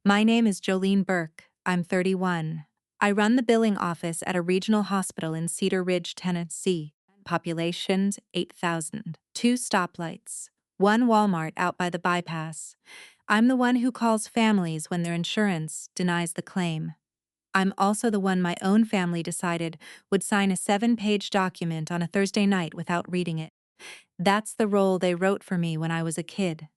My name is Jolene Burke. I'm 31. I run the billing office at a regional hospital in Cedar Ridge, Tennessee. Population 8,000. 2 stoplights. 1 Walmart out by the bypass. I'm the one who calls families when their insurance denies the claim. I'm also the one my own family decided would sign a 7-page document on a Thursday night without reading it. That's the role they wrote for me when I was a kid.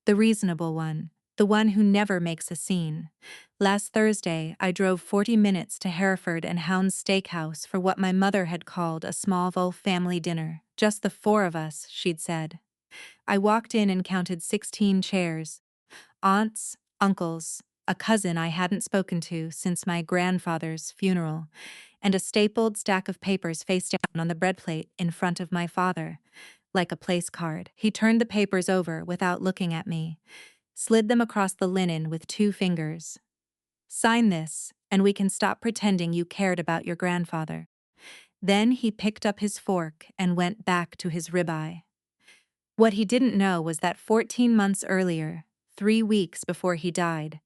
The reasonable one. The one who never makes a scene. Last Thursday, I drove 40 minutes to Hereford and Hound's Steakhouse for what my mother had called a Smallville family dinner. Just the 4 of us, she'd said. I walked in and counted 16 chairs. Aunts, uncles, a cousin I hadn't spoken to since my grandfather's funeral, and a stapled stack of papers face down on the bread plate in front of my father, like a place card. He turned the papers over without looking at me, slid them across the linen with 2 fingers. Sign this, and we can stop pretending you cared about your grandfather. Then he picked up his fork and went back to his ribeye. What he didn't know was that 14 months earlier, 3 weeks before he died,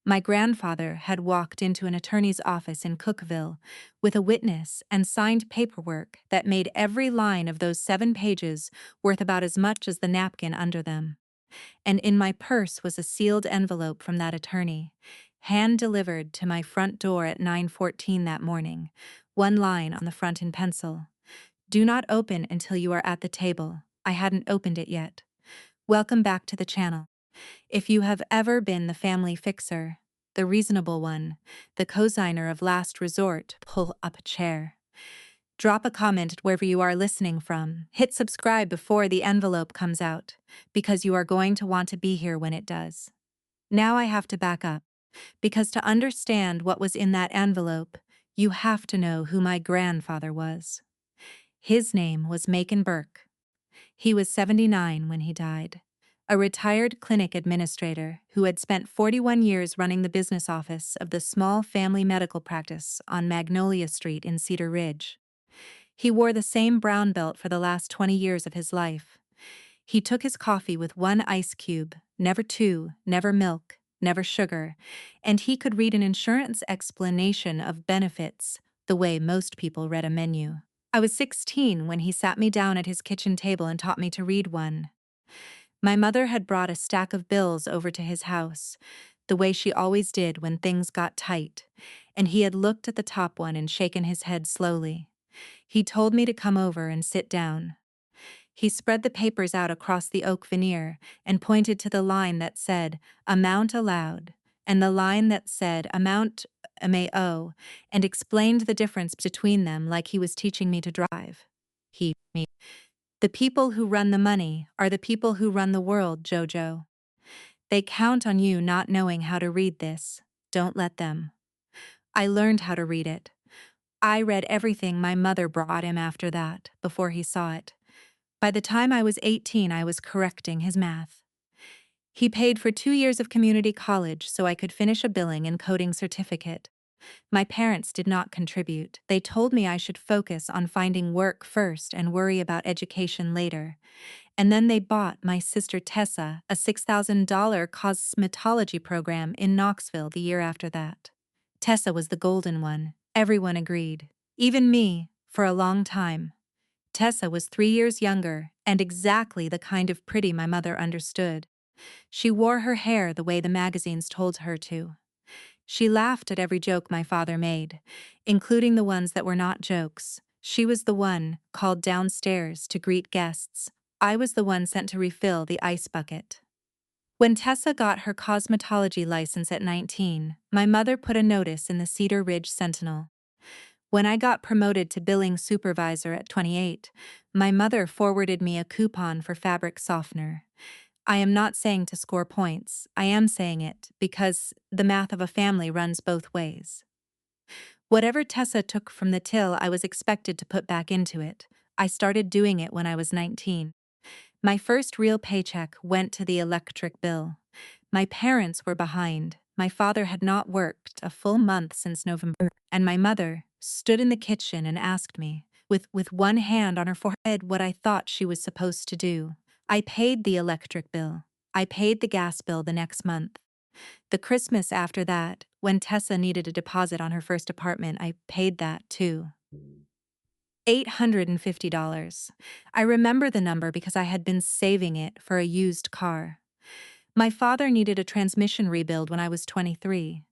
my grandfather had walked into an attorney's office in Cookeville with a witness and signed paperwork that made every line of those 7 pages worth about as much as the napkin under them. And in my purse was a sealed envelope from that attorney, hand-delivered to my front door at 9:14 that morning, 1 line on the front in pencil. Do not open until you are at the table. I hadn't opened it yet. Welcome back to the channel. If you have ever been the family fixer, the reasonable one, the cosigner of last resort, pull up a chair. Drop a comment wherever you are listening from. Hit subscribe before the envelope comes out, because you are going to want to be here when it does. Now I have to back up, because to understand what was in that envelope, you have to know who my grandfather was. His name was Macon Burke. He was 79 when he died, a retired clinic administrator who had spent 41 years running the business office of the small family medical practice on Magnolia Street in Cedar Ridge. He wore the same brown belt for the last 20 years of his life. He took his coffee with 1 ice cube, never 2, never milk, never sugar, and he could read an insurance explanation of benefits the way most people read a menu. I was 16 when he sat me down at his kitchen table and taught me to read one. My mother had brought a stack of bills over to his house, the way she always did when things got tight, and he had looked at the top one and shaken his head slowly. He told me to come over and sit down. He spread the papers out across the oak veneer and pointed to the line that said, "Amount allowed," and the line that said, "Amount MAO," and explained the difference between them like he was teaching me to drive. Me. The people who run the money are the people who run the world, Jojo. They count on you not knowing how to read this. Don't let them. I learned how to read it. I read everything my mother brought him after that, before he saw it. By the time I was 18, I was correcting his math. He paid for 2 years of community college so I could finish a billing and coding certificate. My parents did not contribute. They told me I should focus on finding work first and worry about education later. And then they bought my sister Tessa a $6,000 cosmetology program in Knoxville the year after that. Tessa was the golden one. Everyone agreed. Even me, for a long time. Tessa was 3 years younger and exactly the kind of pretty my mother understood. She wore her hair the way the magazines told her to. She laughed at every joke my father made, including the ones that were not jokes. She was the one called downstairs to greet guests. I was the one sent to refill the ice bucket. When Tessa got her cosmetology license at 19, my mother put a notice in the Cedar Ridge Sentinel. When I got promoted to billing supervisor at 28, my mother forwarded me a coupon for fabric softener. I am not saying to score points. I am saying it because the math of a family runs both ways. Whatever Tessa took from the till, I was expected to put back into it. I started doing it when I was 19. My first real paycheck went to the electric bill. My parents were behind. My father had not worked a full month since November, and my mother stood in the kitchen and asked me, with one hand on her forehead, what I thought she was supposed to do. I paid the electric bill. I paid the gas bill the next month. The Christmas after that, when Tessa needed a deposit on her first apartment, I paid that too. $850. I remember the number because I had been saving it for a used car. My father needed a transmission rebuild when I was 23.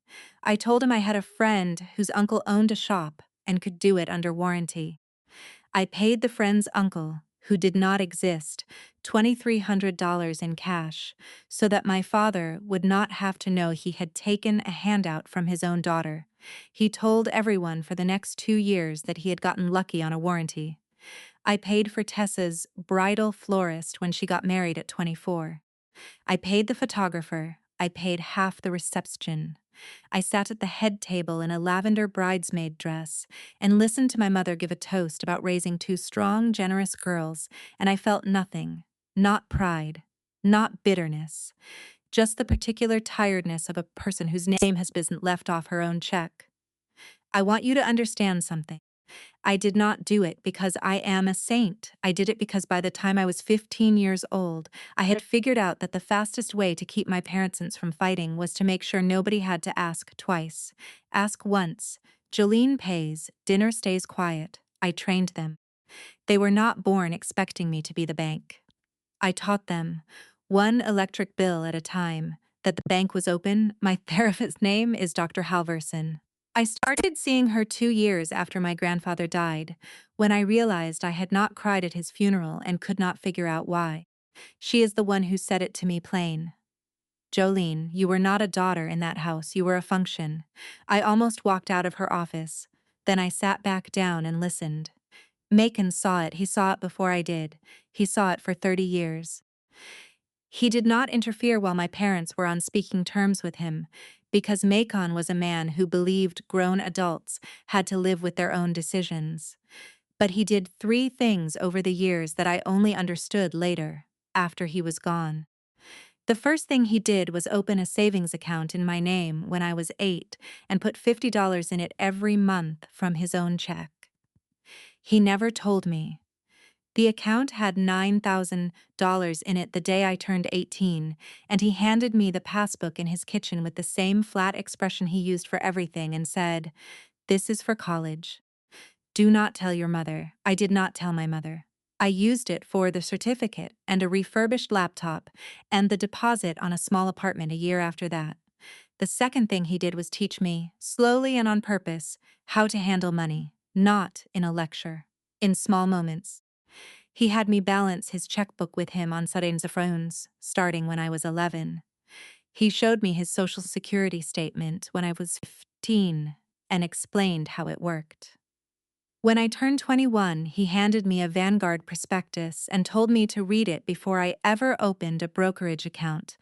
I told him I had a friend whose uncle owned a shop and could do it under warranty. I paid the friend's uncle, who did not exist, $2,300 in cash, so that my father would not have to know he had taken a handout from his own daughter. He told everyone for the next 2 years that he had gotten lucky on a warranty. I paid for Tessa's bridal florist when she got married at 24. I paid the photographer. I paid half the reception. I sat at the head table in a lavender bridesmaid dress and listened to my mother give a toast about raising 2 strong, generous girls, and I felt nothing, not pride, not bitterness, just the particular tiredness of a person whose name has been left off her own check. I want you to understand something. I did not do it because I am a saint. I did it because by the time I was 15 years old, I had figured out that the fastest way to keep my parents from fighting was to make sure nobody had to ask twice. Ask once. Jolene pays, dinner stays quiet. I trained them. They were not born expecting me to be the bank. I taught them, one electric bill at a time, that the bank was open. My therapist's name is Dr. Halverson. I started seeing her 2 years after my grandfather died, when I realized I had not cried at his funeral and could not figure out why. She is the one who said it to me plain. Jolene, you were not a daughter in that house, you were a function. I almost walked out of her office. Then I sat back down and listened. Macon saw it, he saw it before I did. He saw it for 30 years. He did not interfere while my parents were on speaking terms with him, because Macon was a man who believed grown adults had to live with their own decisions. But he did 3 things over the years that I only understood later, after he was gone. The first thing he did was open a savings account in my name when I was 8 and put $50 in it every month from his own check. He never told me. The account had $9,000 in it the day I turned 18, and he handed me the passbook in his kitchen with the same flat expression he used for everything and said, "This is for college. Do not tell your mother." I did not tell my mother. I used it for the certificate and a refurbished laptop and the deposit on a small apartment a year after that. The second thing he did was teach me, slowly and on purpose, how to handle money, not in a lecture, in small moments. He had me balance his checkbook with him on Sundays afternoons, starting when I was 11. He showed me his Social Security statement when I was 15 and explained how it worked. When I turned 21, he handed me a Vanguard prospectus and told me to read it before I ever opened a brokerage account,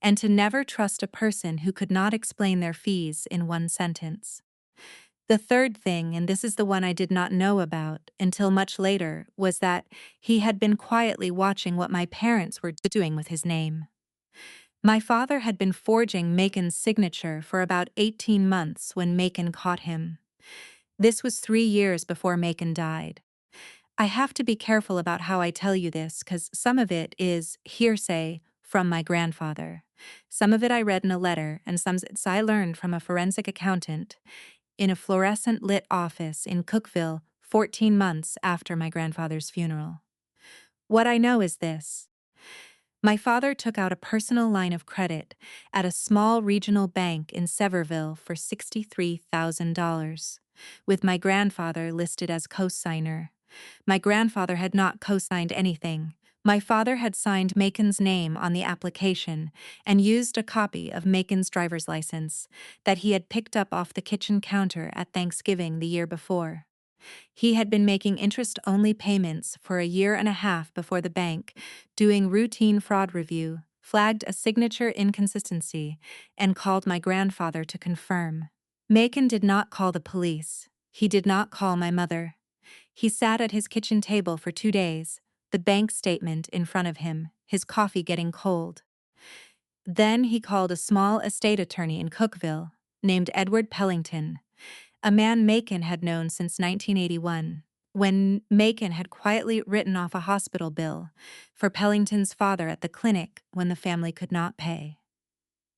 and to never trust a person who could not explain their fees in one sentence. The third thing, and this is the one I did not know about until much later, was that he had been quietly watching what my parents were doing with his name. My father had been forging Macon's signature for about 18 months when Macon caught him. This was 3 years before Macon died. I have to be careful about how I tell you this because some of it is hearsay from my grandfather. Some of it I read in a letter, and some I learned from a forensic accountant in a fluorescent lit office in Cookeville 14 months after my grandfather's funeral. What I know is this. My father took out a personal line of credit at a small regional bank in Sevierville for $63,000, with my grandfather listed as co-signer. My grandfather had not co-signed anything. My father had signed Macon's name on the application and used a copy of Macon's driver's license that he had picked up off the kitchen counter at Thanksgiving the year before. He had been making interest-only payments for a year and a half before the bank, doing routine fraud review, flagged a signature inconsistency, and called my grandfather to confirm. Macon did not call the police. He did not call my mother. He sat at his kitchen table for 2 days, the bank statement in front of him, his coffee getting cold. Then he called a small estate attorney in Cookeville, named Edward Pellington, a man Macon had known since 1981, when Macon had quietly written off a hospital bill for Pellington's father at the clinic when the family could not pay.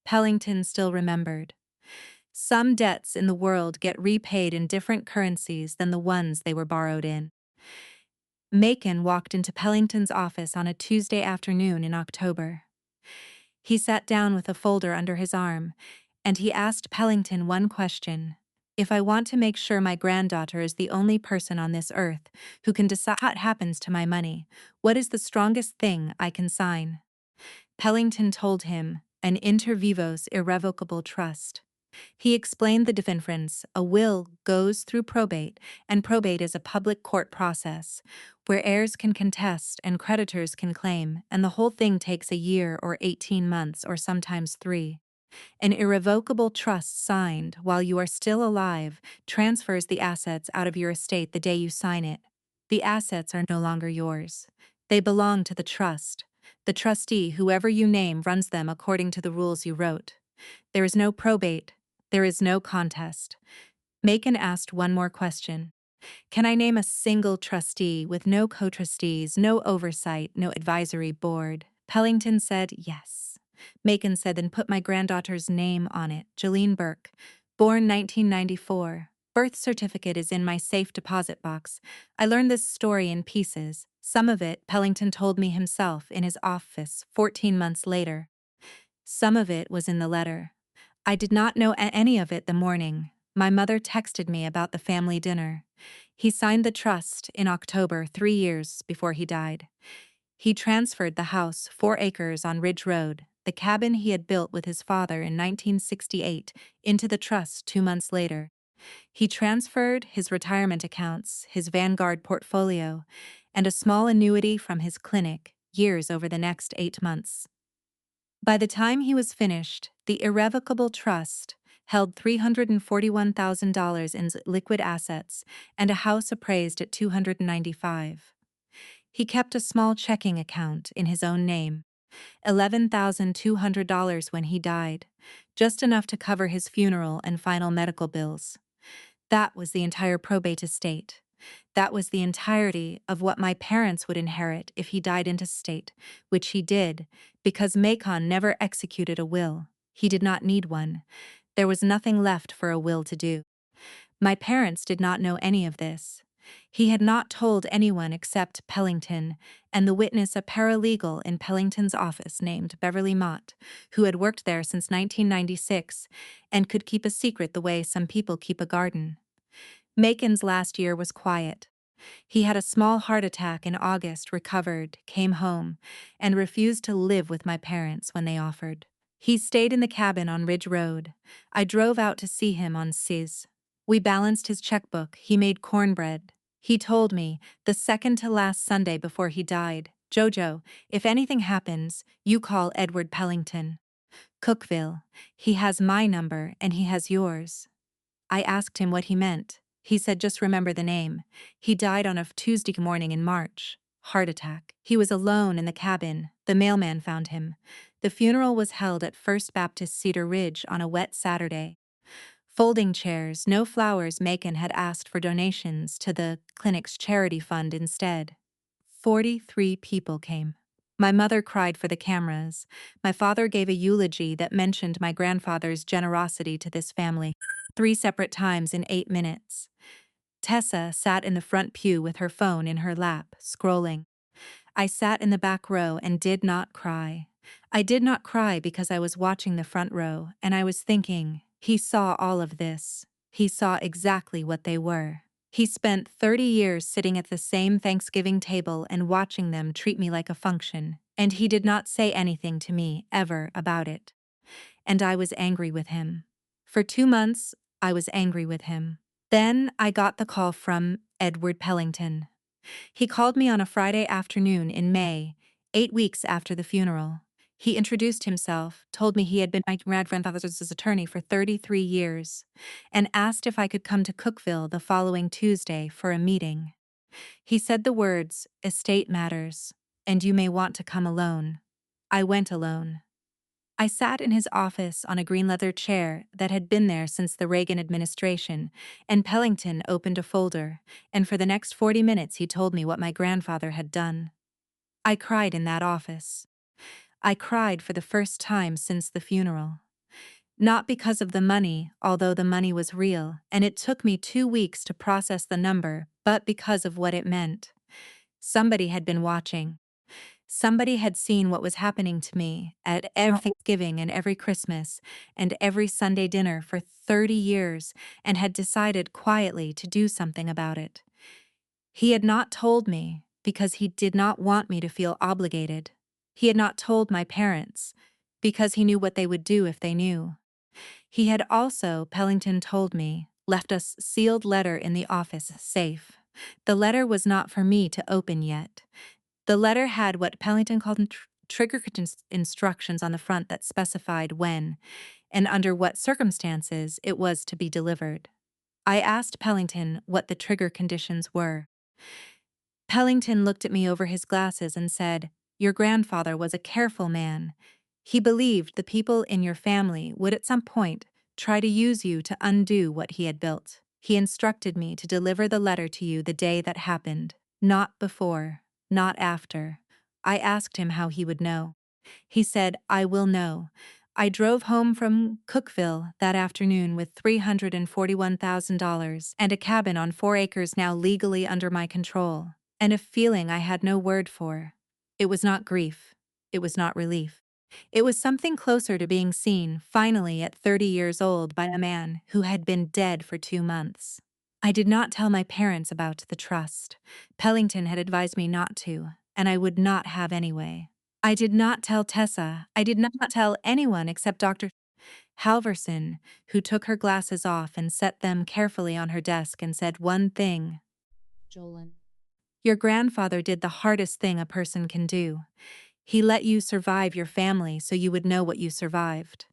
Pellington still remembered. Some debts in the world get repaid in different currencies than the ones they were borrowed in. Macon walked into Pellington's office on a Tuesday afternoon in October. He sat down with a folder under his arm, and he asked Pellington one question. If I want to make sure my granddaughter is the only person on this earth who can decide what happens to my money, what is the strongest thing I can sign? Pellington told him, an inter vivos irrevocable trust. He explained the difference. A will goes through probate, and probate is a public court process where heirs can contest and creditors can claim, and the whole thing takes a year or 18 months or sometimes 3. An irrevocable trust signed while you are still alive transfers the assets out of your estate the day you sign it. The assets are no longer yours. They belong to the trust. The trustee, whoever you name, runs them according to the rules you wrote. There is no probate. There is no contest. Macon asked one more question. Can I name a single trustee with no co-trustees, no oversight, no advisory board? Pellington said yes. Macon said, then put my granddaughter's name on it, Jolene Burke, born 1994. Birth certificate is in my safe deposit box. I learned this story in pieces. Some of it Pellington told me himself in his office 14 months later. Some of it was in the letter. I did not know any of it the morning. My mother texted me about the family dinner. He signed the trust in October, 3 years before he died. He transferred the house, 4 acres on Ridge Road, the cabin he had built with his father in 1968, into the trust 2 months later. He transferred his retirement accounts, his Vanguard portfolio, and a small annuity from his clinic, years over the next 8 months. By the time he was finished, the irrevocable trust held $341,000 in liquid assets and a house appraised at $295,000. He kept a small checking account in his own name, $11,200 when he died, just enough to cover his funeral and final medical bills. That was the entire probate estate. That was the entirety of what my parents would inherit if he died intestate, which he did, because Macon never executed a will. He did not need one. There was nothing left for a will to do. My parents did not know any of this. He had not told anyone except Pellington and the witness, a paralegal in Pellington's office named Beverly Mott, who had worked there since 1996 and could keep a secret the way some people keep a garden. Macon's last year was quiet. He had a small heart attack in August, recovered, came home, and refused to live with my parents when they offered. He stayed in the cabin on Ridge Road. I drove out to see him on Cis. We balanced his checkbook. He made cornbread. He told me, the second to last Sunday before he died, Jojo, if anything happens, you call Edward Pellington. Cookeville. He has my number and he has yours. I asked him what he meant. He said, just remember the name. He died on a Tuesday morning in March. Heart attack. He was alone in the cabin. The mailman found him. The funeral was held at First Baptist Cedar Ridge on a wet Saturday. Folding chairs, no flowers. Macon had asked for donations to the clinic's charity fund instead. 43 people came. My mother cried for the cameras. My father gave a eulogy that mentioned my grandfather's generosity to this family 3 separate times in 8 minutes. Tessa sat in the front pew with her phone in her lap, scrolling. I sat in the back row and did not cry. I did not cry because I was watching the front row, and I was thinking, he saw all of this. He saw exactly what they were. He spent 30 years sitting at the same Thanksgiving table and watching them treat me like a function, and he did not say anything to me, ever, about it. And I was angry with him. For 2 months, I was angry with him. Then I got the call from Edward Pellington. He called me on a Friday afternoon in May, 8 weeks after the funeral. He introduced himself, told me he had been my grandfather's attorney for 33 years, and asked if I could come to Cookeville the following Tuesday for a meeting. He said the words, "Estate matters, and you may want to come alone." I went alone. I sat in his office on a green leather chair that had been there since the Reagan administration, and Pellington opened a folder, and for the next 40 minutes he told me what my grandfather had done. I cried in that office. I cried for the first time since the funeral. Not because of the money, although the money was real, and it took me 2 weeks to process the number, but because of what it meant. Somebody had been watching. Somebody had seen what was happening to me at every Thanksgiving and every Christmas and every Sunday dinner for 30 years and had decided quietly to do something about it. He had not told me because he did not want me to feel obligated. He had not told my parents because he knew what they would do if they knew. He had also, Pellington told me, left a sealed letter in the office safe. The letter was not for me to open yet. The letter had what Pellington called trigger instructions on the front that specified when and under what circumstances it was to be delivered. I asked Pellington what the trigger conditions were. Pellington looked at me over his glasses and said, "Your grandfather was a careful man. He believed the people in your family would at some point try to use you to undo what he had built. He instructed me to deliver the letter to you the day that happened, not before, not after." I asked him how he would know. He said, "I will know. I drove home from Cookeville that afternoon with $341,000 and a cabin on 4 acres now legally under my control, and a feeling I had no word for. It was not grief. It was not relief. It was something closer to being seen, finally at 30 years old, by a man who had been dead for 2 months. I did not tell my parents about the trust. Pellington had advised me not to, and I would not have anyway. I did not tell Tessa. I did not tell anyone except Dr. Halverson, who took her glasses off and set them carefully on her desk and said one thing. "Jolene, your grandfather did the hardest thing a person can do. He let you survive your family so you would know what you survived."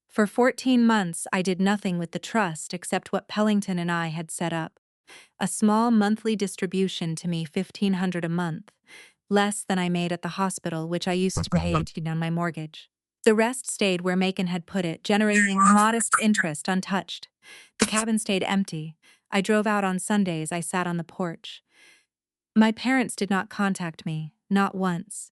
For 14 months, I did nothing with the trust except what Pellington and I had set up. A small monthly distribution to me, $1,500 a month, less than I made at the hospital, which I used to pay on my mortgage. The rest stayed where Macon had put it, generating modest interest untouched. The cabin stayed empty. I drove out on Sundays. I sat on the porch. My parents did not contact me, not once.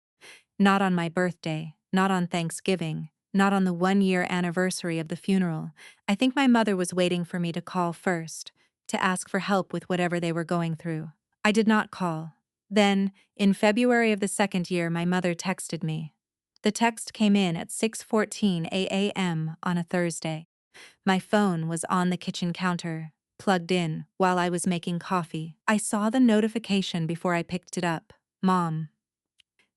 Not on my birthday, not on Thanksgiving, not on the 1-year anniversary of the funeral. I think my mother was waiting for me to call first, to ask for help with whatever they were going through. I did not call. Then, in February of the 2nd year, my mother texted me. The text came in at 6:14 a.m. on a Thursday. My phone was on the kitchen counter, plugged in, while I was making coffee. I saw the notification before I picked it up. Mom.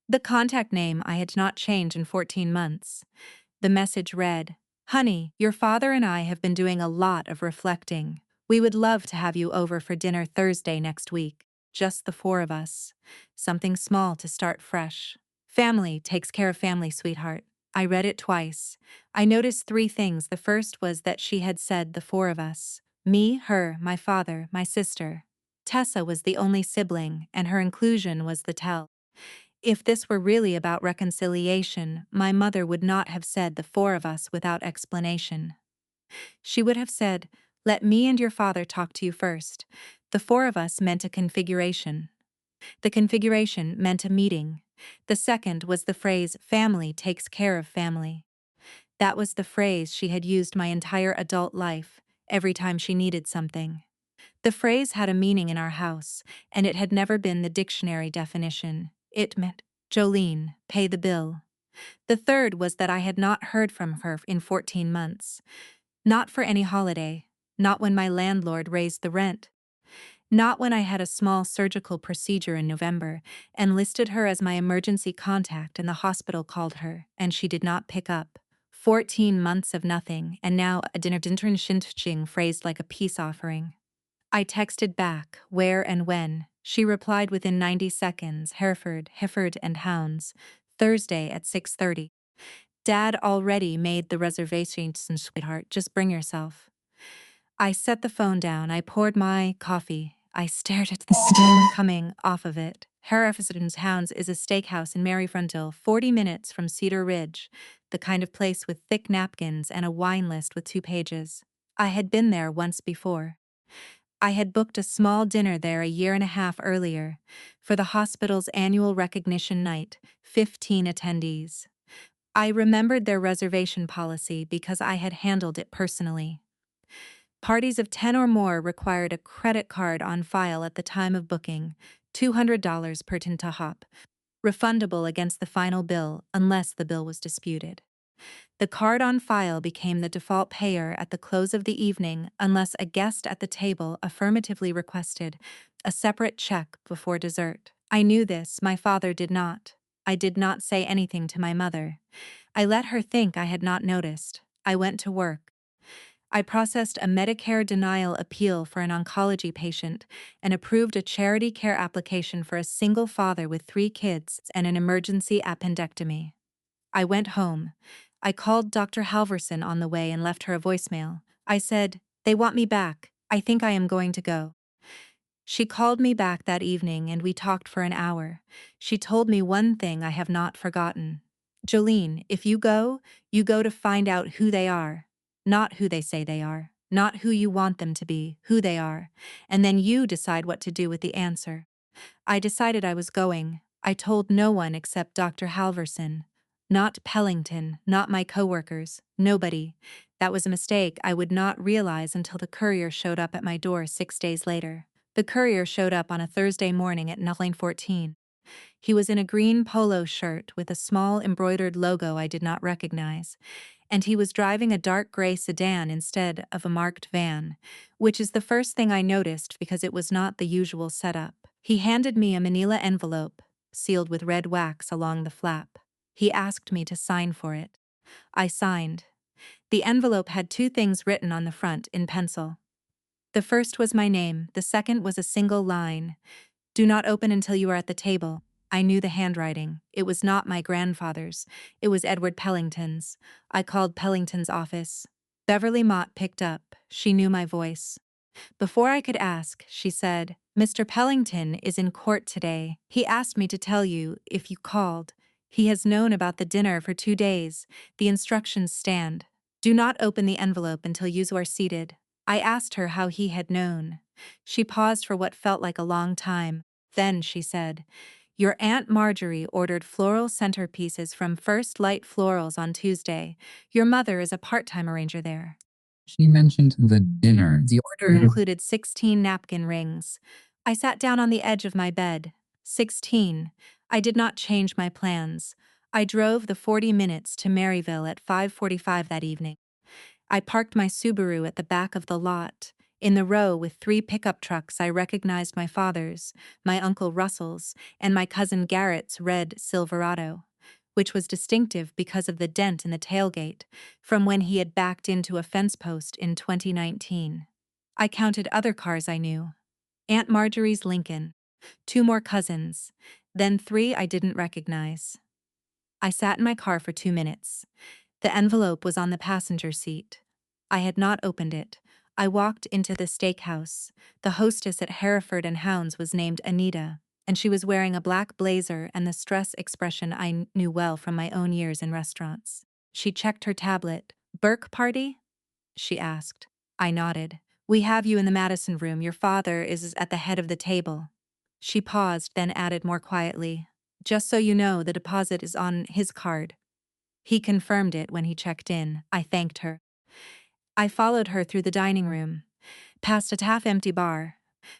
The contact name I had not changed in 14 months. The message read, "Honey, your father and I have been doing a lot of reflecting. We would love to have you over for dinner Thursday next week. Just the 4 of us. Something small to start fresh. Family takes care of family, sweetheart." I read it twice. I noticed 3 things. The first was that she had said the 4 of us. Me, her, my father, my sister. Tessa was the only sibling, and her inclusion was the tell. If this were really about reconciliation, my mother would not have said the 4 of us without explanation. She would have said, "Let me and your father talk to you first." The 4 of us meant a configuration. The configuration meant a meeting. The second was the phrase, "Family takes care of family." That was the phrase she had used my entire adult life, every time she needed something. The phrase had a meaning in our house, and it had never been the dictionary definition. It meant, "Jolene, pay the bill." The third was that I had not heard from her in 14 months. Not for any holiday. Not when my landlord raised the rent. Not when I had a small surgical procedure in November and listed her as my emergency contact and the hospital called her, and she did not pick up. 14 months of nothing, and now a dinner phrased like a peace offering. I texted back, where and when. She replied within 90 seconds, Hereford and Hounds, Thursday at 6:30. Dad already made the reservations, sweetheart, just bring yourself. I set the phone down, I poured my coffee. I stared at the steam coming off of it. Hereford's Hounds is a steakhouse in Maryfrontville, 40 minutes from Cedar Ridge, the kind of place with thick napkins and a wine list with 2 pages. I had been there once before. I had booked a small dinner there a year and a half earlier, for the hospital's annual recognition night, 15 attendees. I remembered their reservation policy because I had handled it personally. Parties of 10 or more required a credit card on file at the time of booking, $200 per tin to hop, refundable against the final bill unless the bill was disputed. The card on file became the default payer at the close of the evening unless a guest at the table affirmatively requested a separate check before dessert. I knew this, my father did not. I did not say anything to my mother. I let her think I had not noticed. I went to work. I processed a Medicare denial appeal for an oncology patient and approved a charity care application for a single father with 3 kids and an emergency appendectomy. I went home. I called Dr. Halverson on the way and left her a voicemail. I said, "They want me back. I think I am going to go." She called me back that evening and we talked for an hour. She told me one thing I have not forgotten. "Jolene, if you go to find out who they are. Not who they say they are. Not who you want them to be, who they are. And then you decide what to do with the answer." I decided I was going. I told no one except Dr. Halverson. Not Pellington, not my coworkers, nobody. That was a mistake I would not realize until the courier showed up at my door 6 days later. The courier showed up on a Thursday morning at 9:14. He was in a green polo shirt with a small embroidered logo I did not recognize, and he was driving a dark gray sedan instead of a marked van, which is the first thing I noticed because it was not the usual setup. He handed me a manila envelope, sealed with red wax along the flap. He asked me to sign for it. I signed. The envelope had 2 things written on the front in pencil. The first was my name, the second was a single line. "Do not open until you are at the table." I knew the handwriting. It was not my grandfather's. It was Edward Pellington's. I called Pellington's office. Beverly Mott picked up. She knew my voice. Before I could ask, she said, "Mr. Pellington is in court today. He asked me to tell you if you called. He has known about the dinner for 2 days. The instructions stand. Do not open the envelope until you are seated." I asked her how he had known. She paused for what felt like a long time. Then she said, "Your Aunt Marjorie ordered floral centerpieces from First Light Florals on Tuesday. Your mother is a part-time arranger there." She mentioned the dinner. The order included 16 napkin rings. I sat down on the edge of my bed. 16. I did not change my plans. I drove the 40 minutes to Maryville at 5:45 that evening. I parked my Subaru at the back of the lot. In the row with 3 pickup trucks, I recognized my father's, my Uncle Russell's, and my cousin Garrett's red Silverado, which was distinctive because of the dent in the tailgate from when he had backed into a fence post in 2019. I counted other cars I knew. Aunt Marjorie's Lincoln, 2 more cousins, then 3 I didn't recognize. I sat in my car for 2 minutes. The envelope was on the passenger seat. I had not opened it. I walked into the steakhouse. The hostess at Hereford and Hounds was named Anita, and she was wearing a black blazer and the stress expression I knew well from my own years in restaurants. She checked her tablet. "Burke party?" she asked. I nodded. "We have you in the Madison room. Your father is at the head of the table." She paused, then added more quietly, "Just so you know, the deposit is on his card." He confirmed it when he checked in. I thanked her. I followed her through the dining room, past a half-empty bar,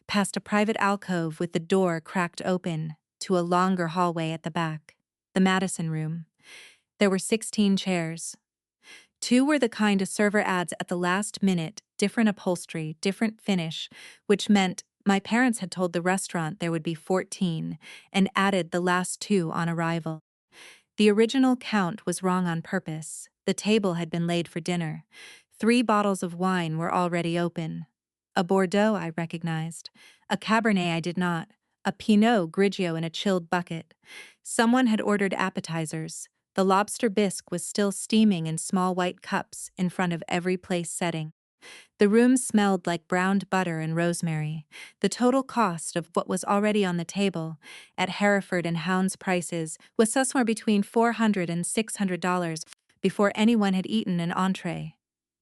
past a private alcove with the door cracked open, to a longer hallway at the back. The Madison room. There were 16 chairs. 2 were the kind a server adds at the last minute, different upholstery, different finish, which meant my parents had told the restaurant there would be 14, and added the last 2 on arrival. The original count was wrong on purpose. The table had been laid for dinner. 3 bottles of wine were already open. A Bordeaux I recognized. A Cabernet I did not. A Pinot Grigio in a chilled bucket. Someone had ordered appetizers. The lobster bisque was still steaming in small white cups in front of every place setting. The room smelled like browned butter and rosemary. The total cost of what was already on the table, at Hereford and Hounds prices, was somewhere between $400 and $600 before anyone had eaten an entree.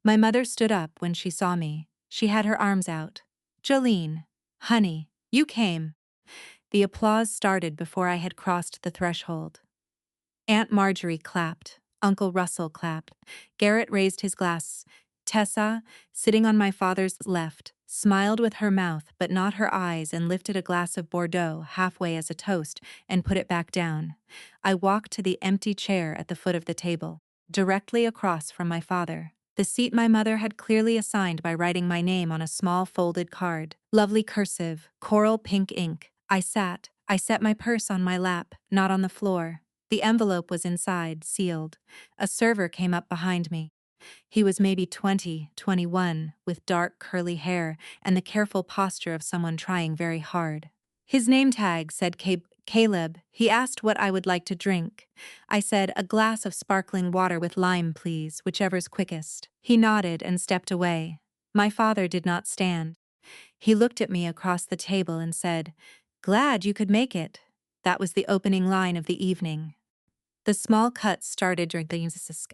My mother stood up when she saw me. She had her arms out. "Jolene, honey, you came." The applause started before I had crossed the threshold. Aunt Marjorie clapped. Uncle Russell clapped. Garrett raised his glass. Tessa, sitting on my father's left, smiled with her mouth but not her eyes and lifted a glass of Bordeaux halfway as a toast and put it back down. I walked to the empty chair at the foot of the table, directly across from my father. The seat my mother had clearly assigned by writing my name on a small folded card. Lovely cursive, coral pink ink. I sat. I set my purse on my lap, not on the floor. The envelope was inside, sealed. A server came up behind me. He was maybe 20, 21, with dark curly hair and the careful posture of someone trying very hard. His name tag said Caleb. He asked what I would like to drink. I said, a glass of sparkling water with lime, please, whichever's quickest. He nodded and stepped away. My father did not stand. He looked at me across the table and said, glad you could make it. That was the opening line of the evening. The small cuts started during the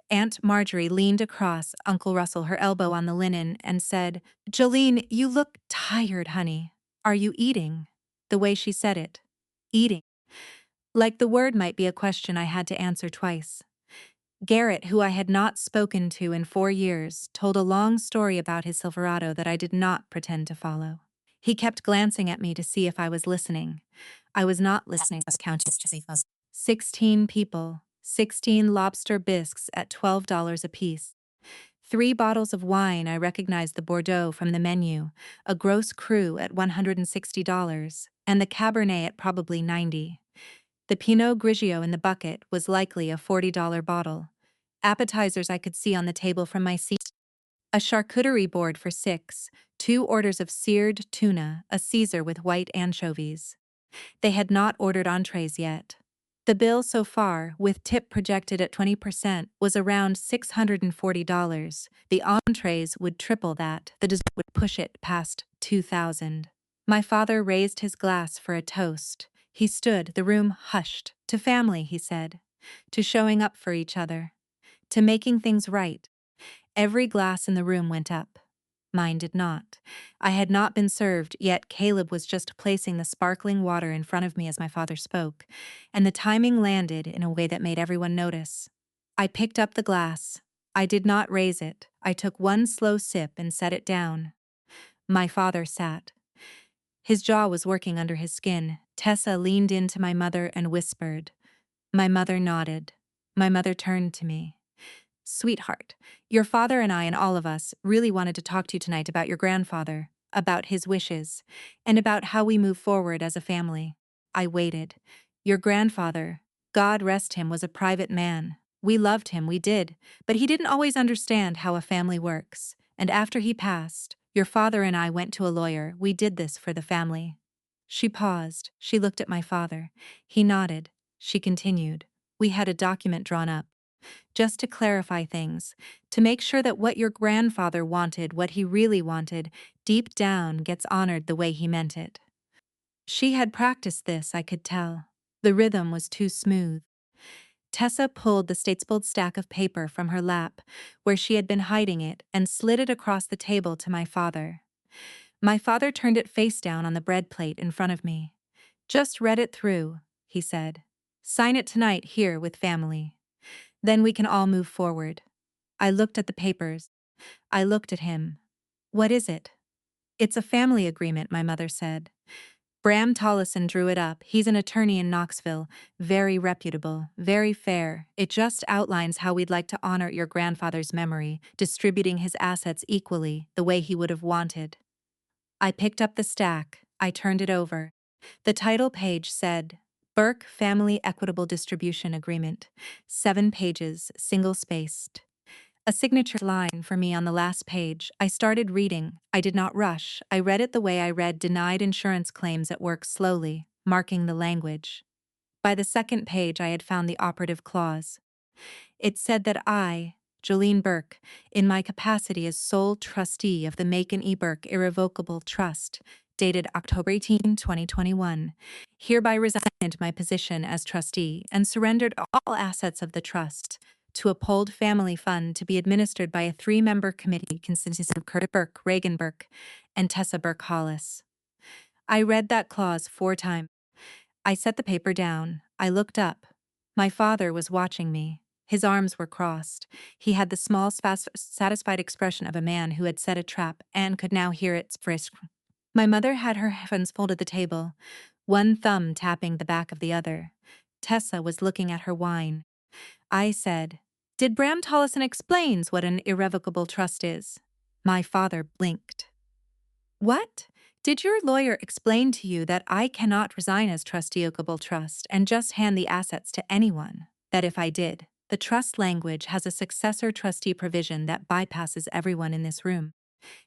Aunt Marjorie leaned across Uncle Russell, her elbow on the linen, and said, Jolene, you look tired, honey. Are you eating? The way she said it. Eating. Like the word might be a question I had to answer twice. Garrett, who I had not spoken to in 4 years, told a long story about his Silverado that I did not pretend to follow. He kept glancing at me to see if I was listening. I was not listening. 16 people, 16 lobster bisques at $12 apiece. 3 bottles of wine. I recognized the Bordeaux from the menu, a gross cru at $160, and the Cabernet at probably $90. The Pinot Grigio in the bucket was likely a $40 bottle. Appetizers I could see on the table from my seat. A charcuterie board for 6, 2 orders of seared tuna, a Caesar with white anchovies. They had not ordered entrees yet. The bill so far, with tip projected at 20%, was around $640. The entrees would triple that. The dessert would push it past $2,000. My father raised his glass for a toast. He stood, the room hushed. To family, he said. To showing up for each other. To making things right. Every glass in the room went up. Mine did not. I had not been served, yet Caleb was just placing the sparkling water in front of me as my father spoke, and the timing landed in a way that made everyone notice. I picked up the glass. I did not raise it. I took one slow sip and set it down. My father sat. His jaw was working under his skin. Tessa leaned into my mother and whispered. My mother nodded. My mother turned to me. Sweetheart, your father and I and all of us really wanted to talk to you tonight about your grandfather, about his wishes, and about how we move forward as a family. I waited. Your grandfather, God rest him, was a private man. We loved him, we did, but he didn't always understand how a family works. And after he passed, your father and I went to a lawyer. We did this for the family. She paused. She looked at my father. He nodded. She continued. We had a document drawn up. Just to clarify things, to make sure that what your grandfather wanted, what he really wanted, deep down gets honored the way he meant it. She had practiced this, I could tell. The rhythm was too smooth. Tessa pulled the stapled stack of paper from her lap, where she had been hiding it, and slid it across the table to my father. My father turned it face down on the bread plate in front of me. Just read it through, he said. Sign it tonight here with family. Then we can all move forward. I looked at the papers. I looked at him. What is it? It's a family agreement, my mother said. Bram Tollison drew it up. He's an attorney in Knoxville. Very reputable, very fair. It just outlines how we'd like to honor your grandfather's memory, distributing his assets equally, the way he would have wanted. I picked up the stack. I turned it over. The title page said, Burke Family Equitable Distribution Agreement. 7 pages, single-spaced. A signature line for me on the last page. I started reading. I did not rush. I read it the way I read denied insurance claims at work, slowly, marking the language. By the second page, I had found the operative clause. It said that I, Jolene Burke, in my capacity as sole trustee of the Macon E. Burke Irrevocable Trust, dated October 18, 2021, hereby resigned my position as trustee and surrendered all assets of the trust to Uphold Family Fund to be administered by a 3-member committee consisting of Kurt Burke, Reagan Burke, and Tessa Burke Hollis. I read that clause 4 times. I set the paper down. I looked up. My father was watching me. His arms were crossed. He had the small, satisfied expression of a man who had set a trap and could now hear its frisk. My mother had her hands folded at the table, one thumb tapping the back of the other. Tessa was looking at her wine. I said, "Did Bram Tollison explains what an irrevocable trust is?" My father blinked. "What? Did your lawyer explain to you that I cannot resign as trusteeable trust and just hand the assets to anyone? That if I did, the trust language has a successor trustee provision that bypasses everyone in this room.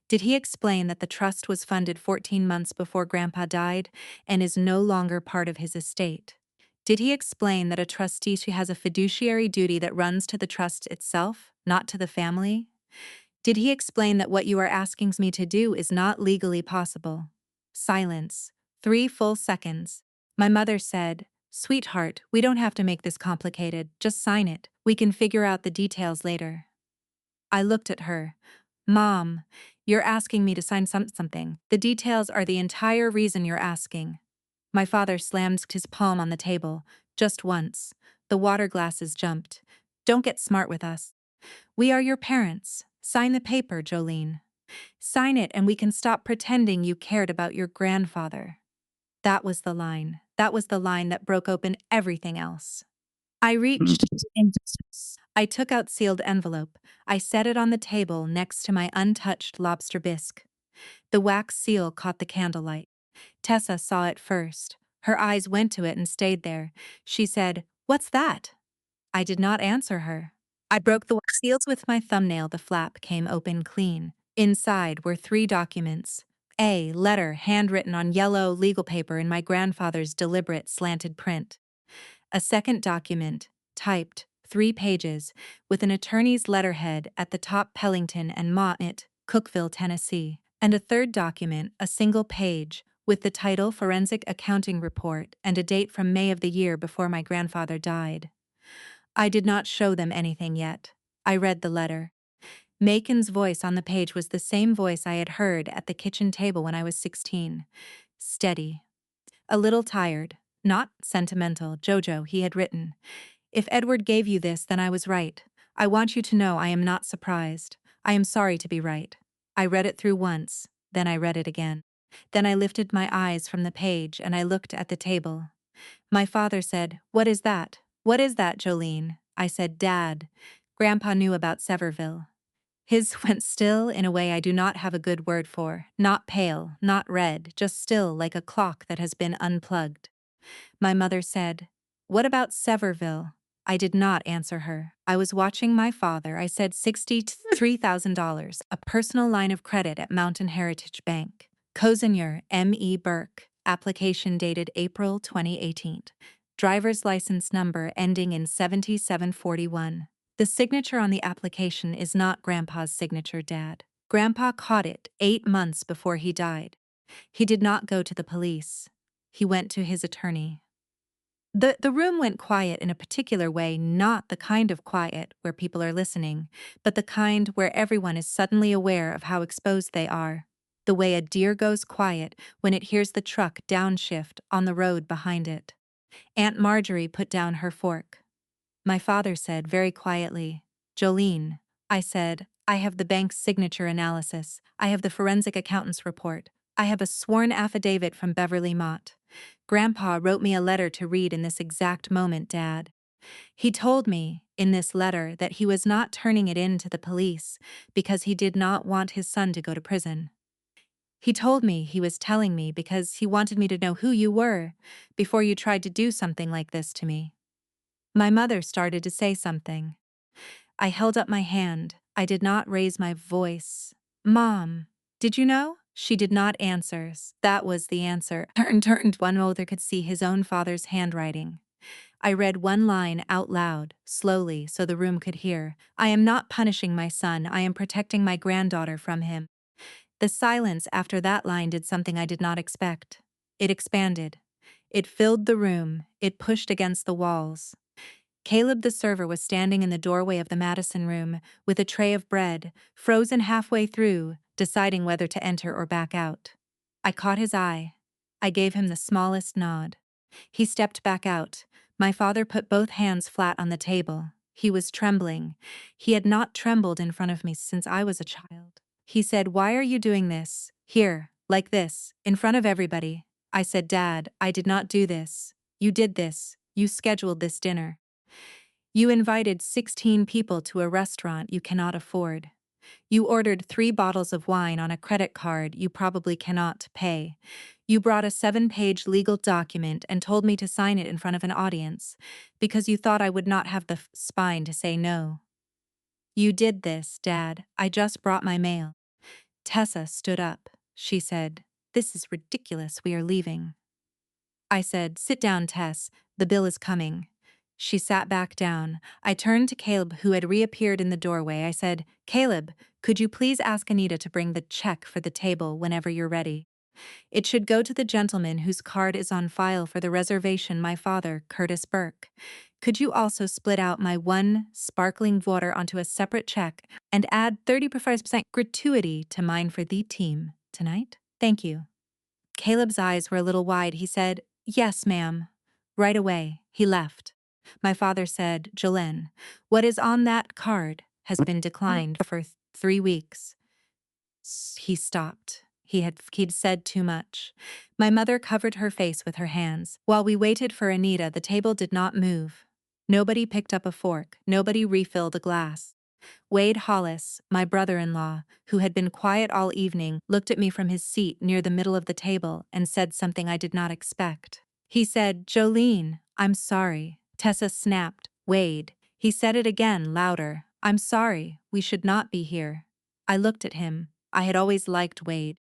Did he explain that the trust was funded 14 months before Grandpa died and is no longer part of his estate? Did he explain that a trustee has a fiduciary duty that runs to the trust itself, not to the family? Did he explain that what you are asking me to do is not legally possible?" Silence. 3 full seconds. My mother said, "Sweetheart, we don't have to make this complicated. Just sign it. We can figure out the details later." I looked at her. "Mom, you're asking me to sign something. The details are the entire reason you're asking." My father slammed his palm on the table, just once. The water glasses jumped. "Don't get smart with us. We are your parents. Sign the paper, Jolene. Sign it and we can stop pretending you cared about your grandfather." That was the line. That was the line that broke open everything else. I reached into. I took out sealed envelope. I set it on the table next to my untouched lobster bisque. The wax seal caught the candlelight. Tessa saw it first. Her eyes went to it and stayed there. She said, "What's that?" I did not answer her. I broke the wax seals with my thumbnail. The flap came open clean. Inside were 3 documents. A letter handwritten on yellow legal paper in my grandfather's deliberate slanted print. A second document, typed, 3 pages, with an attorney's letterhead at the top, Pellington and Mott, Cookeville, Tennessee. And a third document, a single page, with the title Forensic Accounting Report and a date from May of the year before my grandfather died. I did not show them anything yet. I read the letter. Macon's voice on the page was the same voice I had heard at the kitchen table when I was 16. Steady. A little tired. Not sentimental, Jojo, he had written. "If Edward gave you this, then I was right. I want you to know I am not surprised. I am sorry to be right." I read it through once, then I read it again. Then I lifted my eyes from the page and I looked at the table. My father said, "What is that? What is that, Jolene?" I said, "Dad, Grandpa knew about Severville." His went still in a way I do not have a good word for, not pale, not red, just still like a clock that has been unplugged. My mother said, "What about Severville?" I did not answer her. I was watching my father. I said $63,000, a personal line of credit at Mountain Heritage Bank. Cozenier, M.E. Burke, application dated April 2018. Driver's license number ending in 7741. The signature on the application is not Grandpa's signature, Dad. Grandpa caught it 8 months before he died. He did not go to the police. He went to his attorney. The room went quiet in a particular way, not the kind of quiet where people are listening, but the kind where everyone is suddenly aware of how exposed they are. The way a deer goes quiet when it hears the truck downshift on the road behind it. Aunt Marjorie put down her fork. My father said very quietly, "Jolene." I said, "I have the bank's signature analysis. I have the forensic accountant's report. I have a sworn affidavit from Beverly Mott. Grandpa wrote me a letter to read in this exact moment, Dad. He told me, in this letter, that he was not turning it in to the police because he did not want his son to go to prison. He told me he was telling me because he wanted me to know who you were before you tried to do something like this to me." My mother started to say something. I held up my hand. I did not raise my voice. "Mom, did you know?" She did not answer. That was the answer. Turned. One mother could see his own father's handwriting. I read one line out loud, slowly, so the room could hear. "I am not punishing my son. I am protecting my granddaughter from him." The silence after that line did something I did not expect. It expanded. It filled the room. It pushed against the walls. Caleb the server was standing in the doorway of the Madison room with a tray of bread, frozen halfway through, deciding whether to enter or back out. I caught his eye. I gave him the smallest nod. He stepped back out. My father put both hands flat on the table. He was trembling. He had not trembled in front of me since I was a child. He said, "Why are you doing this? Here, like this, in front of everybody." I said, "Dad, I did not do this. You did this. You scheduled this dinner. You invited 16 people to a restaurant you cannot afford. You ordered 3 bottles of wine on a credit card you probably cannot pay. You brought a 7-page legal document and told me to sign it in front of an audience because you thought I would not have the spine to say no. You did this, Dad. I just brought my mail." Tessa stood up. She said, "This is ridiculous. We are leaving." I said, "Sit down, Tess. The bill is coming." She sat back down. I turned to Caleb, who had reappeared in the doorway. I said, "Caleb, could you please ask Anita to bring the check for the table whenever you're ready? It should go to the gentleman whose card is on file for the reservation, my father, Curtis Burke. Could you also split out my 1 sparkling water onto a separate check and add 35% gratuity to mine for the team tonight? Thank you." Caleb's eyes were a little wide. He said, "Yes, ma'am." Right away, he left. My father said, "Jolene, what is on that card has been declined for 3 weeks." He stopped. He'd said too much. My mother covered her face with her hands. While we waited for Anita, the table did not move. Nobody picked up a fork. Nobody refilled a glass. Wade Hollis, my brother-in-law, who had been quiet all evening, looked at me from his seat near the middle of the table and said something I did not expect. He said, "Jolene, I'm sorry." Tessa snapped, "Wade." He said it again, louder. "I'm sorry, we should not be here." I looked at him. I had always liked Wade.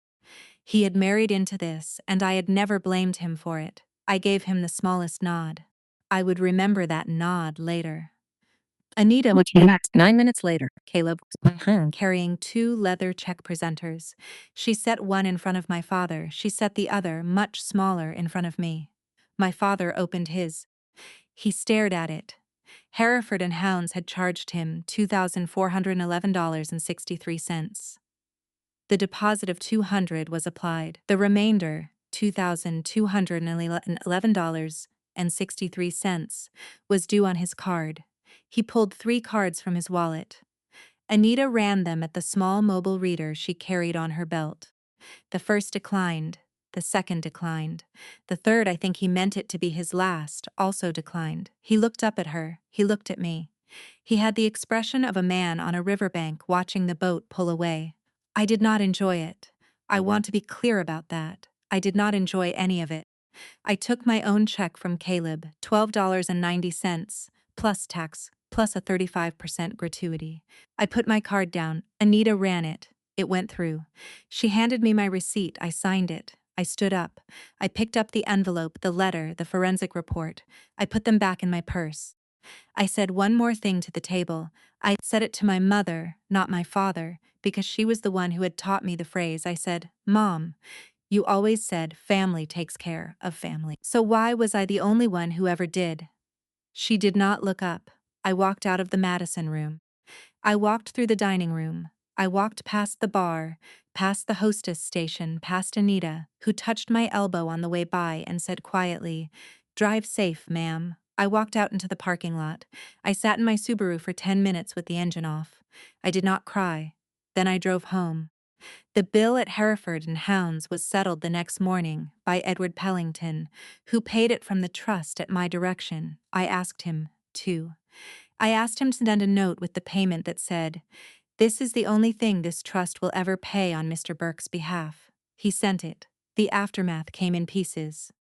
He had married into this, and I had never blamed him for it. I gave him the smallest nod. I would remember that nod later. Anita was back 9 minutes later. Caleb was behind, carrying 2 leather check presenters. She set one in front of my father. She set the other, much smaller, in front of me. My father opened his. He stared at it. Hereford and Hounds had charged him $2,411.63. The deposit of $200 was applied. The remainder, $2,211.63, was due on his card. He pulled 3 cards from his wallet. Anita ran them at the small mobile reader she carried on her belt. The first declined. The second declined. The third, I think he meant it to be his last, also declined. He looked up at her. He looked at me. He had the expression of a man on a riverbank watching the boat pull away. I did not enjoy it. I want to be clear about that. I did not enjoy any of it. I took my own check from Caleb, $12.90, plus tax, plus a 35% gratuity. I put my card down. Anita ran it. It went through. She handed me my receipt. I signed it. I stood up. I picked up the envelope, the letter, the forensic report. I put them back in my purse. I said one more thing to the table. I said it to my mother, not my father, because she was the one who had taught me the phrase. I said, "Mom, you always said family takes care of family. So why was I the only one who ever did?" She did not look up. I walked out of the Madison room. I walked through the dining room. I walked past the bar, past the hostess station, past Anita, who touched my elbow on the way by and said quietly, "Drive safe, ma'am." I walked out into the parking lot. I sat in my Subaru for 10 minutes with the engine off. I did not cry. Then I drove home. The bill at Hereford and Hounds was settled the next morning by Edward Pellington, who paid it from the trust at my direction. I asked him to. I asked him to send a note with the payment that said, "This is the only thing this trust will ever pay on Mr. Burke's behalf." He sent it. The aftermath came in pieces.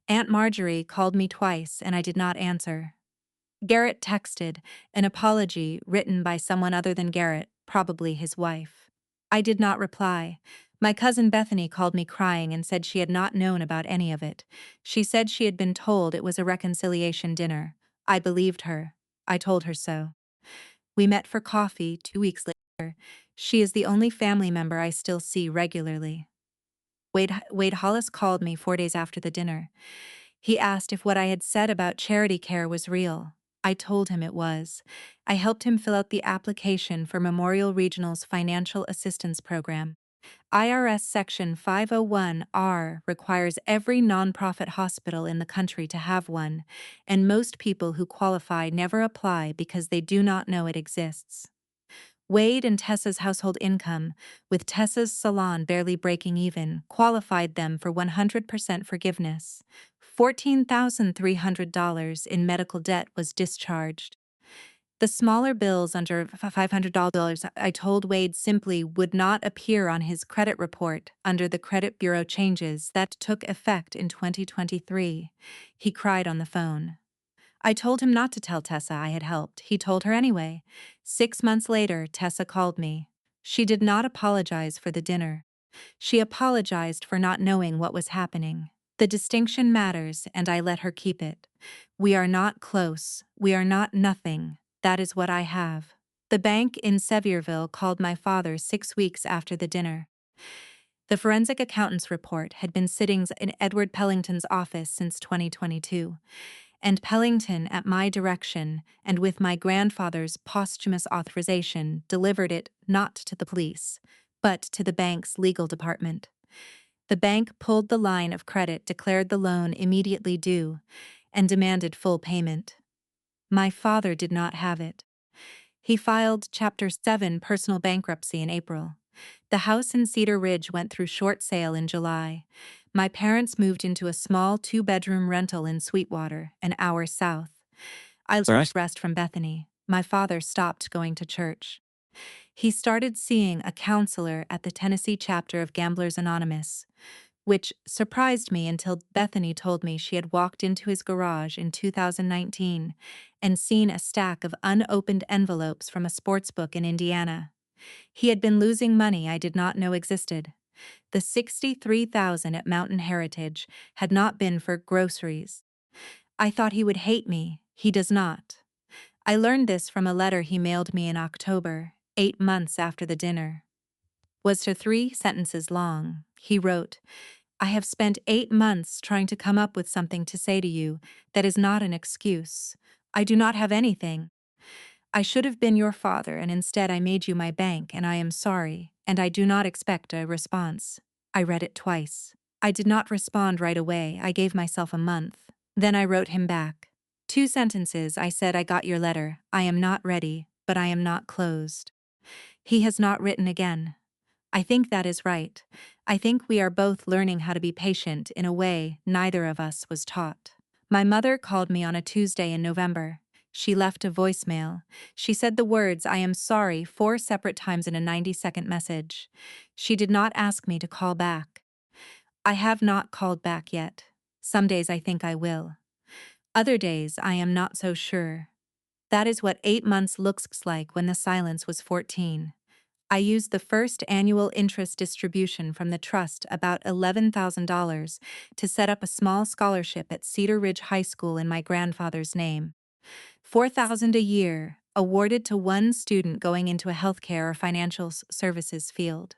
Aunt Marjorie called me twice and I did not answer. Garrett texted, an apology written by someone other than Garrett, probably his wife. I did not reply. My cousin Bethany called me crying and said she had not known about any of it. She said she had been told it was a reconciliation dinner. I believed her. I told her so. We met for coffee 2 weeks later. She is the only family member I still see regularly. Wade Hollis called me 4 days after the dinner. He asked if what I had said about charity care was real. I told him it was. I helped him fill out the application for Memorial Regional's financial assistance program. IRS Section 501R requires every nonprofit hospital in the country to have one, and most people who qualify never apply because they do not know it exists. Wade and Tessa's household income, with Tessa's salon barely breaking even, qualified them for 100% forgiveness. $14,300 in medical debt was discharged. The smaller bills under $500 I told Wade simply would not appear on his credit report under the credit bureau changes that took effect in 2023. He cried on the phone. I told him not to tell Tessa I had helped. He told her anyway. 6 months later, Tessa called me. She did not apologize for the dinner. She apologized for not knowing what was happening. The distinction matters, and I let her keep it. We are not close. We are not nothing. That is what I have. The bank in Sevierville called my father 6 weeks after the dinner. The forensic accountant's report had been sitting in Edward Pellington's office since 2022, and Pellington, at my direction and with my grandfather's posthumous authorization, delivered it not to the police, but to the bank's legal department. The bank pulled the line of credit, declared the loan immediately due, and demanded full payment. My father did not have it. He filed Chapter 7 personal bankruptcy in April. The house in Cedar Ridge went through short sale in July. My parents moved into a small 2-bedroom rental in Sweetwater, an hour south. I rest from Bethany. My father stopped going to church. He started seeing a counselor at the Tennessee chapter of Gamblers Anonymous, which surprised me until Bethany told me she had walked into his garage in 2019 and seen a stack of unopened envelopes from a sports book in Indiana. He had been losing money I did not know existed. The $63,000 at Mountain Heritage had not been for groceries. I thought he would hate me. He does not. I learned this from a letter he mailed me in October, 8 months after the dinner. Was 3 sentences long. He wrote, I have spent 8 months trying to come up with something to say to you that is not an excuse. I do not have anything. I should have been your father, and instead I made you my bank, and I am sorry, and I do not expect a response. I read it twice. I did not respond right away. I gave myself a month. Then I wrote him back. 2 sentences. I said, I got your letter. I am not ready, but I am not closed. He has not written again. I think that is right. I think we are both learning how to be patient in a way neither of us was taught. My mother called me on a Tuesday in November. She left a voicemail. She said the words, I am sorry, 4 separate times in a 90-second message. She did not ask me to call back. I have not called back yet. Some days I think I will. Other days I am not so sure. That is what 8 months looks like when the silence was 14. I used the first annual interest distribution from the trust, about $11,000, to set up a small scholarship at Cedar Ridge High School in my grandfather's name. $4,000 a year, awarded to one student going into a healthcare or financial services field.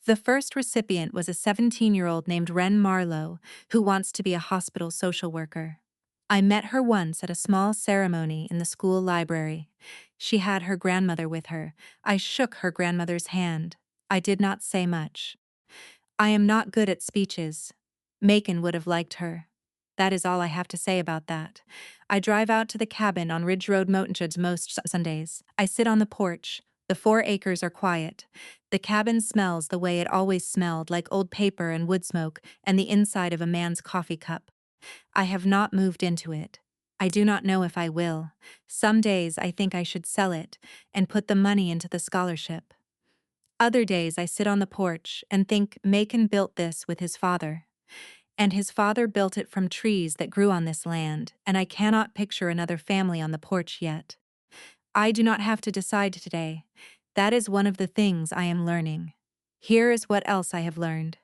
The first recipient was a 17-year-old named Wren Marlowe, who wants to be a hospital social worker. I met her once at a small ceremony in the school library. She had her grandmother with her. I shook her grandmother's hand. I did not say much. I am not good at speeches. Macon would have liked her. That is all I have to say about that. I drive out to the cabin on Ridge Road Mountains most Sundays. I sit on the porch. The 4 acres are quiet. The cabin smells the way it always smelled, like old paper and wood smoke and the inside of a man's coffee cup. I have not moved into it. I do not know if I will. Some days I think I should sell it and put the money into the scholarship. Other days I sit on the porch and think Macon built this with his father. And his father built it from trees that grew on this land, and I cannot picture another family on the porch yet. I do not have to decide today. That is one of the things I am learning. Here is what else I have learned.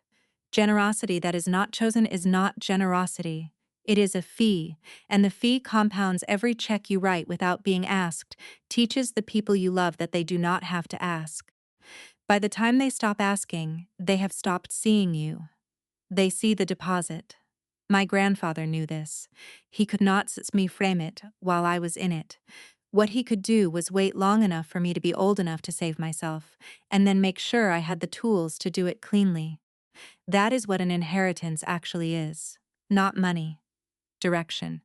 Generosity that is not chosen is not generosity. It is a fee, and the fee compounds every check you write without being asked, teaches the people you love that they do not have to ask. By the time they stop asking, they have stopped seeing you. They see the deposit. My grandfather knew this. He could not see me frame it while I was in it. What he could do was wait long enough for me to be old enough to save myself, and then make sure I had the tools to do it cleanly. That is what an inheritance actually is. Not money. Direction.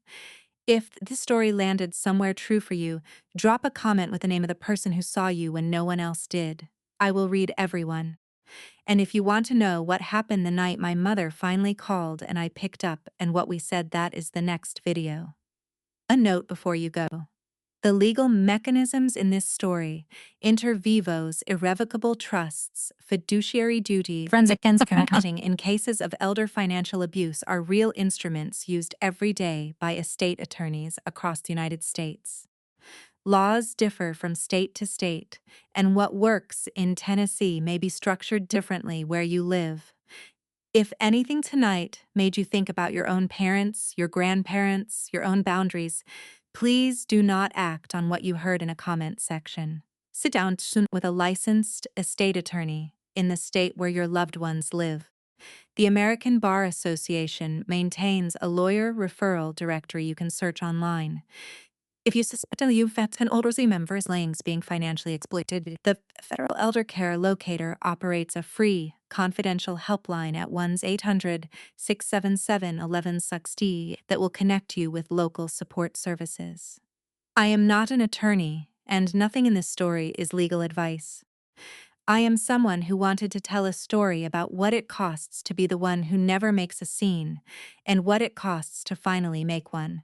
If this story landed somewhere true for you, drop a comment with the name of the person who saw you when no one else did. I will read everyone. And if you want to know what happened the night my mother finally called and I picked up and what we said, that is the next video. A note before you go. The legal mechanisms in this story, inter vivos, irrevocable trusts, fiduciary duty, forensic accounting in cases of elder financial abuse, are real instruments used every day by estate attorneys across the United States. Laws differ from state to state, and what works in Tennessee may be structured differently where you live. If anything tonight made you think about your own parents, your grandparents, your own boundaries, please do not act on what you heard in a comment section. Sit down soon with a licensed estate attorney in the state where your loved ones live. The American Bar Association maintains a lawyer referral directory you can search online. If you suspect a youth an elderly member is being financially exploited, the Federal Elder Care Locator operates a free, confidential helpline at 1-800-677-1160 that will connect you with local support services. I am not an attorney, and nothing in this story is legal advice. I am someone who wanted to tell a story about what it costs to be the one who never makes a scene, and what it costs to finally make one.